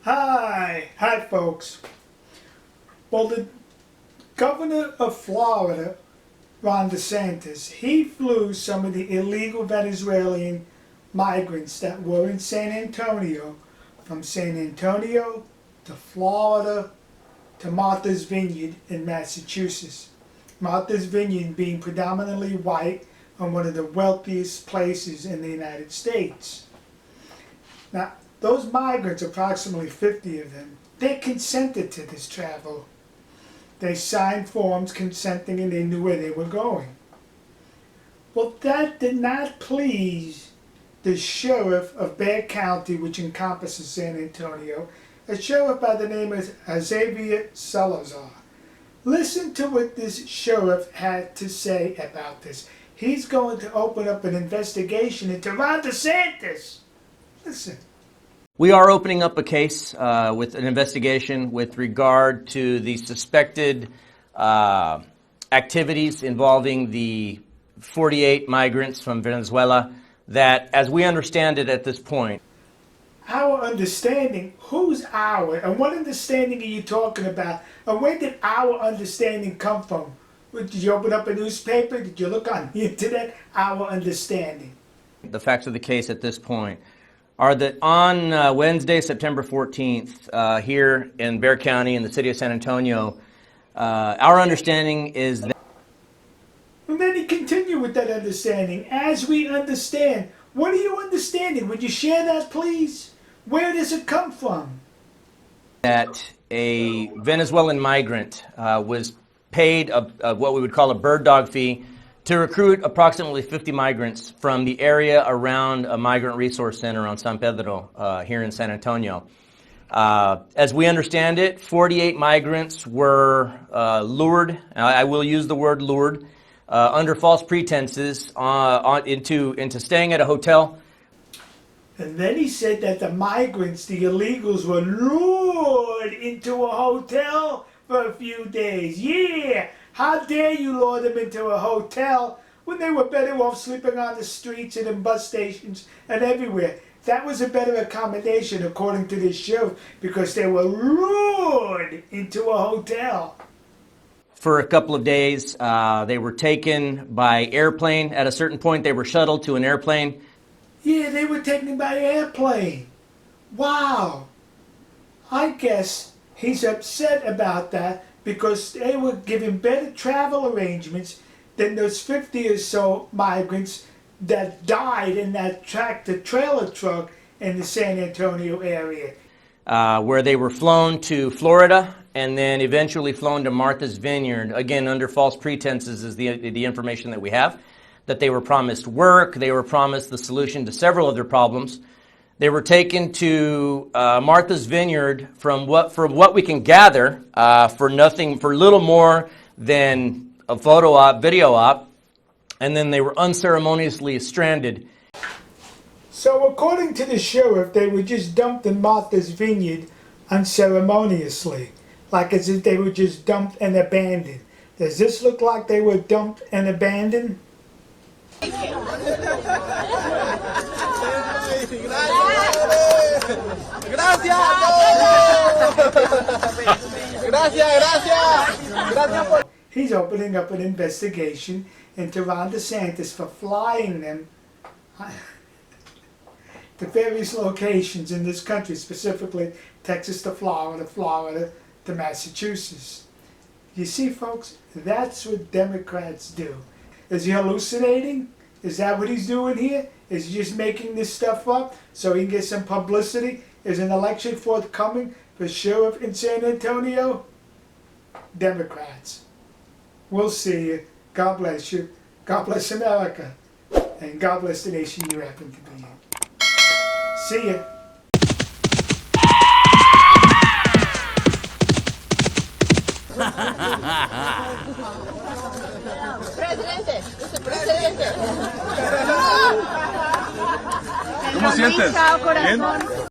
Hi folks. Well, the governor of Florida, Ron DeSantis, he flew some of the illegal Venezuelan migrants that were in San Antonio, from San Antonio to Florida to Martha's Vineyard in Massachusetts. Martha's Vineyard being predominantly white and one of the wealthiest places in the United States. Now, those migrants, approximately 50 of them, they consented to this travel. They signed forms consenting and they knew where they were going. Well, that did not please the sheriff of Bexar County, which encompasses San Antonio, a sheriff by the name of Javier Salazar. Listen to what this sheriff had to say about this. He's going to open up an investigation into Ron DeSantis. Listen. We are opening up a case with an investigation with regard to the suspected activities involving the 48 migrants from Venezuela that, as we understand it at this point. Our understanding? Who's our? And what understanding are you talking about? And where did our understanding come from? Did you open up a newspaper? Did you look on the internet? Our understanding. The facts of the case at this point are that on Wednesday, September 14th, here in Bexar County in the city of San Antonio, our understanding is that... And then he continued with that understanding. As we understand. What are you understanding? Would you share that, please? Where does it come from? That a Venezuelan migrant was paid what we would call a bird dog fee to recruit approximately 50 migrants from the area around a migrant resource center on San Pedro here in San Antonio. As we understand it, 48 migrants were lured, I will use the word lured, under false pretenses into staying at a hotel. And then he said that the migrants, the illegals, were lured into a hotel for a few days. Yeah! How dare you lure them into a hotel when they were better off sleeping on the streets and in bus stations and everywhere? That was a better accommodation, according to this sheriff, because they were lured into a hotel. For a couple of days, they were taken by airplane. At a certain point, they were shuttled to an airplane. Yeah, they were taken by airplane. Wow. I guess he's upset about that because they were given better travel arrangements than those 50 or so migrants that died in that tractor-trailer truck in the San Antonio area. Where they were flown to Florida and then eventually flown to Martha's Vineyard, again under false pretenses is the information that we have, that they were promised work, they were promised the solution to several of their problems. They were taken to Martha's Vineyard from what we can gather for little more than a photo op, video op, and then they were unceremoniously stranded. So according to the sheriff, they were just dumped in Martha's Vineyard unceremoniously, like as if they were just dumped and abandoned. Does this look like they were dumped and abandoned? He's opening up an investigation into Ron DeSantis for flying them to various locations in this country, specifically Texas to Florida, Florida to Massachusetts. You see, folks, that's what Democrats do. Is he hallucinating? Is that what he's doing here? Is he just making this stuff up so he can get some publicity? Is an election forthcoming for sheriff in San Antonio? Democrats. We'll see you. God bless you. God bless America. And God bless the nation you happen to be in. See ya. ¿Cómo sientes? ¿Bien?